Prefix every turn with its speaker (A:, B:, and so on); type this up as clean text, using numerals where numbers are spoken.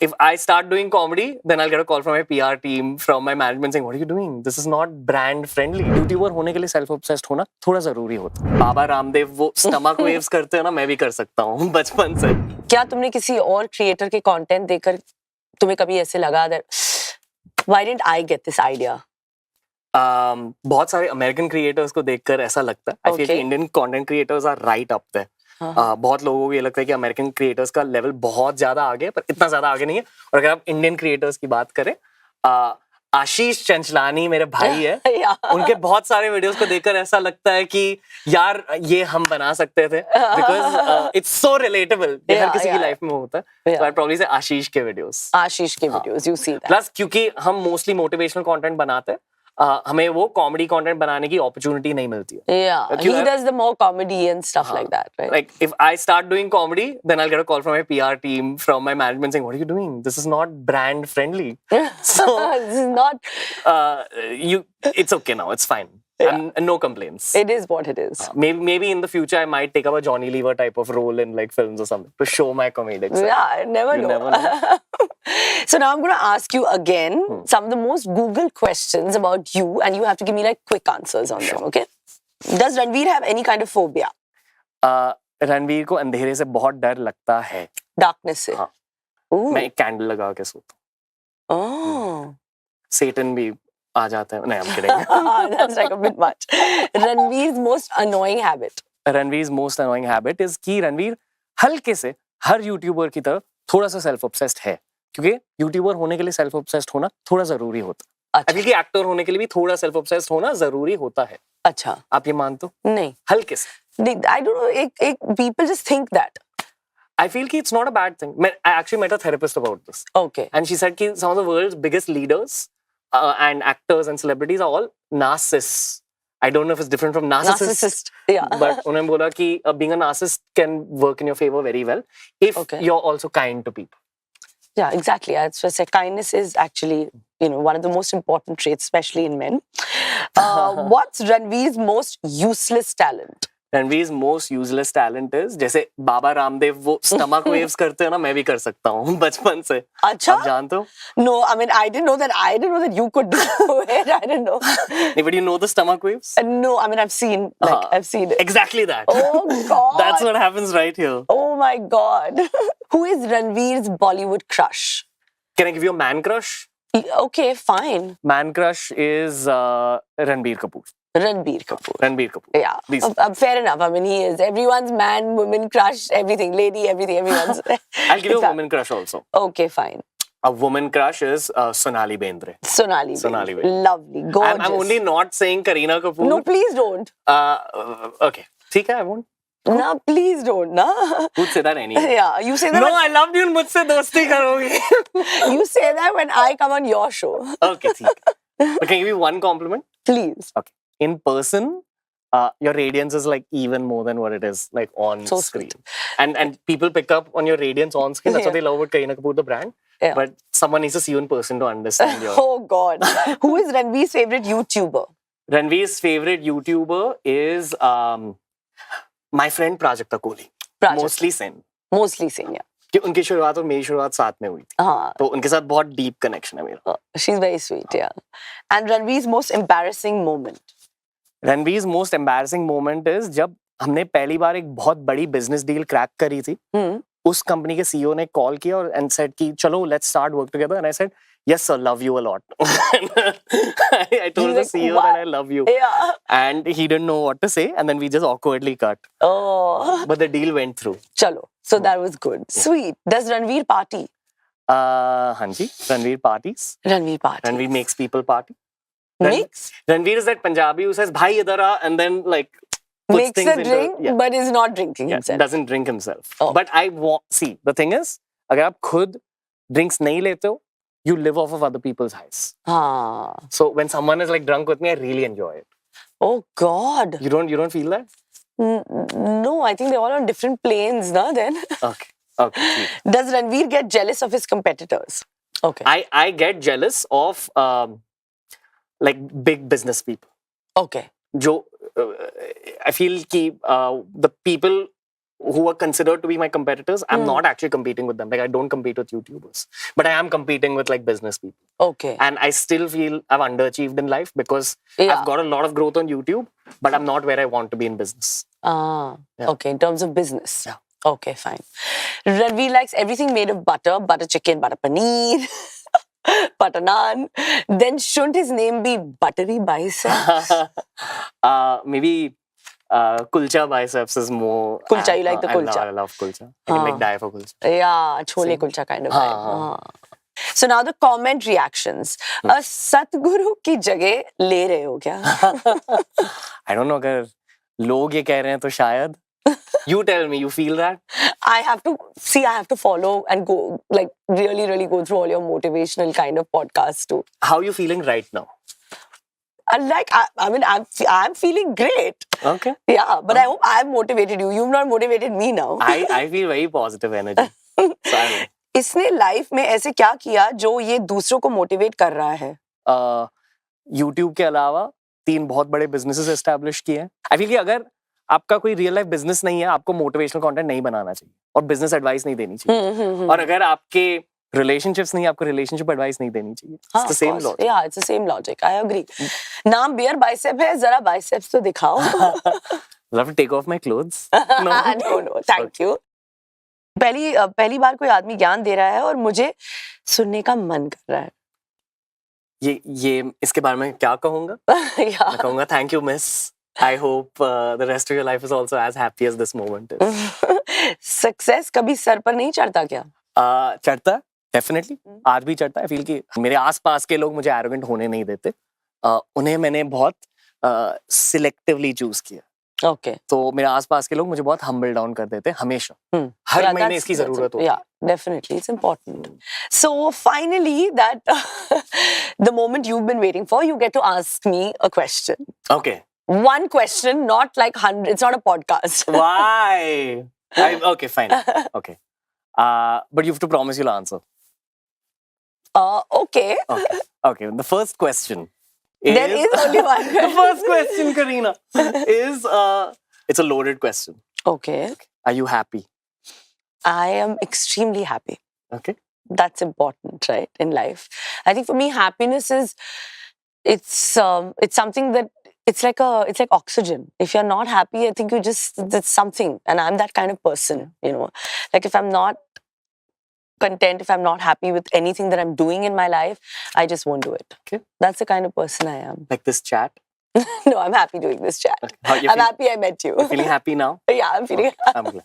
A: if I start doing comedy, then I'll get a call from my PR team, from my management saying, "What are you doing? This is not brand friendly." YouTuber होने के लिए self obsessed होना थोड़ा जरूरी होता है. बाबा रामदेव वो stomach waves करते हैं ना, मैं भी कर सकता हूँ बचपन से.
B: क्या तुमने किसी और क्रिएटर के कंटेंट देखकर तुम्हें कभी ऐसे लगा that why didn't I get this idea?
A: बहुत सारे अमेरिकन क्रिएटर्स को देखकर ऐसा लगता है. I feel कि Indian content creators are right up there. बहुत लोगों को ये लगता है कि अमेरिकन क्रिएटर्स का लेवल बहुत ज्यादा आगे है, पर इतना ज्यादा आगे नहीं है. और अगर आप इंडियन क्रिएटर्स की बात करें, आशीष चंचलानी मेरे भाई है. उनके बहुत सारे वीडियोस को देखकर ऐसा लगता है कि यार ये हम बना सकते थे, बिकॉज इट्स सो रिलेटेबल. ये हर किसी की लाइफ में होता है. So I'd probably say आशीष के वीडियोस.
B: आशीष के videos, you see that.
A: Plus क्योंकि हम मोस्टली मोटिवेशनल कंटेंट बनाते हैं, हमें वो कॉमेडी कंटेंट बनाने की अपॉर्चुनिटी नहीं मिलती है.
B: Yeah, he does the more comedy and stuff like that, right?
A: Like if I start doing comedy, then I'll get a call from my PR team, from my management saying, "What are you doing? This is not brand friendly." So
B: This is not.
A: it's okay now. It's fine.
B: Yeah.
A: And no complaints.
B: It is what it is.
A: Maybe in the future I might take up a Johnny Lever type of role in like films or something to show my comedic side.
B: Yeah, I never
A: You
B: know.
A: never know.
B: So now I'm going to ask you again some of the most Google questions about you, and you have to give me like quick answers on them, okay? Does Ranveer have any kind of phobia?
A: Ranveer को अंधेरे से बहुत डर लगता है.
B: Darkness से.
A: हाँ.
B: Ooh.
A: मैं एक कैंडल लगा के सोता हूँ.
B: Oh.
A: सेटन भी आ जाता है. नहीं, I'm kidding.
B: That's like a bit much. Ranveer's most annoying habit.
A: Ranveer most annoying habit is कि रणवीर हल्के से हर यूट्यूबर की तरह थोड़ा सा सेल्फ ऑब्सेस्ड है, क्योंकि यूट्यूबर होने के लिए सेल्फ ऑब्सेस्ड होना थोड़ा जरूरी होता है.
B: अच्छा.
A: I feel कि एक्टर होने के लिए भी थोड़ा सेल्फ ऑब्सेस्ड होना जरूरी होता है.
B: अच्छा.
A: आप ये मानते हो?
B: नहीं.
A: हल्के से.
B: I don't know. एक people just think that.
A: I feel कि it's not a bad thing. I actually met a therapist about this.
B: Okay.
A: And she said कि some of the world's biggest leaders and actors and celebrities are all narcissists. I don't know if it's different from narcissist.
B: Yeah.
A: But उन्होंने बोला कि being a narcissist can work in your favor very well if you're also kind to people.
B: Yeah, exactly. As I said, kindness is actually, one of the most important traits, especially in men. What's Ranveer's most useless talent?
A: Ranveer's most useless talent is जैसे बाबा रामदेव वो stomach waves करते हैं ना, मैं भी कर सकता हूँ बचपन से.
B: अच्छा?
A: आप जानते हो?
B: No, I mean I didn't know that you could do it. I didn't know.
A: But you know the stomach waves?
B: No, I mean I've seen it.
A: Exactly that.
B: Oh God.
A: That's what happens right here.
B: Oh my God. Who is Ranveer's Bollywood crush?
A: Can I give you a man crush?
B: Okay, fine.
A: Man crush is Ranbir Kapoor.
B: Ranbir Kapoor.
A: Ranbir Kapoor.
B: Yeah. Fair enough. I mean, he is everyone's man, woman crush, everything, lady, everything, everyone's.
A: I'll give you a woman crush also.
B: Okay, fine.
A: A woman crush is Sonali Bendre.
B: Sonali Bendre. Lovely, gorgeous.
A: I'm only not saying Kareena Kapoor.
B: No, please don't.
A: Okay. ठीक है, I won't.
B: No, please don't. No.
A: Who'd say that anyway?
B: Yeah, you say that.
A: No, I loved you. मुझसे दोस्ती करोगे.
B: You say that when I come on your show.
A: Okay, ठीक. But can I give you one compliment?
B: Please.
A: Okay. In person, your radiance is like even more than what it is like on screen. And people pick up on your radiance on screen. That's what they love about Kareena Kapoor, the brand.
B: Yeah.
A: But someone needs to see you in person to understand your...
B: Oh God. Who is Ranveer's favorite YouTuber?
A: Ranveer's favorite YouTuber is my friend Prajakta Kohli. Mostly Sen.
B: Mostly Sen, yeah.
A: कि उनकी शुरुआत और मेरी शुरुआत साथ में हुई थी.
B: हाँ.
A: तो उनके साथ बहुत deep connection है मेरा.
B: She's very sweet, yeah. And Ranveer's most embarrassing moment?
A: Ranveer's most embarrassing moment is जब हमने पहली बार एक बहुत बड़ी business deal crack करी थी. उस कंपनी के CEO ने कॉल किया और and said कि चलो let's start work together, and I said yes sir, love you a lot. I told the CEO that I love you.
B: Yeah.
A: And he didn't know what to say, and then we just awkwardly cut.
B: Oh.
A: But the deal went through.
B: Chalo. So that was good. Sweet. Does Ranveer party?
A: Hanji, Ranveer parties.
B: Ranveer party.
A: Ranveer makes people party.
B: Makes?
A: Ranveer is that Punjabi who says bhai idhar aa, and then like
B: makes a drink, but is not drinking himself.
A: Doesn't drink himself. But I want, see, the thing is, अगर आप खुद drinks नहीं लेते हो, you live off of other people's highs. So when someone is like drunk with me, I really enjoy it.
B: Oh God.
A: You don't feel that?
B: No, I think they're all on different planes, na, then.
A: Okay. Okay.
B: Does Ranveer get jealous of his competitors? Okay.
A: I get jealous of like big business people.
B: Okay.
A: I feel कि the people who are considered to be my competitors, I'm not actually competing with them. Like I don't compete with YouTubers, but I am competing with like business people.
B: Okay.
A: And I still feel I've underachieved in life because
B: Yeah.
A: I've got a lot of growth on YouTube, but I'm not where I want to be in business.
B: Yeah.
A: Okay,
B: in terms of business.
A: Yeah.
B: Okay, fine. Ranveer likes everything made of butter chicken, butter paneer, butter naan. Then shouldn't his name be Buttery Biceps?
A: Maybe kulcha biceps is more.
B: Kulcha, you like the
A: I
B: kulcha?
A: I love kulcha. I can like die for kulcha.
B: Yeah, chole
A: Same.
B: kulcha kind of
A: हाँ,
B: vibe. So now the comment reactions. सतगुरु की जगह ले रहे हो क्या?
A: I don't know अगर लोग ये कह रहे हैं तो शायद. You tell me, you feel that?
B: I have to follow and go, like, really go through all your motivational kind of podcasts too.
A: How are you feeling right now?
B: And like, I mean, I'm feeling great.
A: Okay.
B: Yeah, but I hope I've motivated you. You've not motivated me now.
A: I feel very positive energy. So I don't know.
B: इसने life में ऐसे क्या किया जो ये दूसरों को motivate कर रहा है?
A: YouTube के अलावा 3 बहुत बड़े बिजनेसेस एस्टैब्लिश किए हैं. आई फील कि अगर आपका कोई रियल लाइफ बिजनेस नहीं है, आपको मोटिवेशनल कंटेंट नहीं बनाना चाहिए और बिजनेस एडवाइस नहीं देनी चाहिए. और अगर आपके रिलेशनशिप्स नहीं, आपको रिलेशनशिप एडवाइस नहीं देनी चाहिए. It's the same logic.
B: Yeah, it's the same logic. I agree. नाम बियर बाइसेप है, जरा बाइसेप्स तो दिखाओ.
A: Love to take off my clothes.
B: No, thank you. पहली बार कोई आदमी ज्ञान दे रहा है और मुझे सुनने का मन कर रहा है.
A: ये इसके बारे में क्या कहूँगा?
B: Yeah.
A: मैं कहूँगा thank you miss. I hope the rest of your life is also as happy as this moment is.
B: Success कभी सर पर नहीं चढ़ता क्या?
A: चढ़ता डेफिनेटली, आज भी चढ़ता है. फील कि मेरे आसपास के लोग मुझे एरोगेंट होने नहीं देते. उन्हें मैंने बहुत सिलेक्टिवली चूज किया.
B: Okay.
A: तो मेरे आसपास के लोग मुझे बहुत हम्बल डाउन कर देते हमेशा. हर महीने इसकी जरूरत होती है.
B: Yeah, definitely, it's important. So finally, that the moment you've been waiting for, you get to ask me a question.
A: Okay.
B: One question, not like 100. It's not a podcast.
A: Why? Okay, fine. Okay. But you have to promise you'll answer.
B: Okay.
A: Okay. The first question.
B: There is only one question.
A: The first question, Karina, is it's a loaded question.
B: Okay.
A: Are you happy?
B: I am extremely happy.
A: Okay.
B: That's important, right, in life. I think for me, happiness is it's something that it's like oxygen. If you're not happy, I think that's something. And I'm that kind of person, you know. Like if I'm not content, if I'm not happy with anything that I'm doing in my life, I just won't do it.
A: Okay.
B: That's the kind of person I am.
A: Like this chat?
B: No, I'm happy doing this chat.
A: Okay.
B: I'm happy I met you.
A: You're feeling happy now?
B: Yeah, I'm feeling
A: Okay. I'm glad.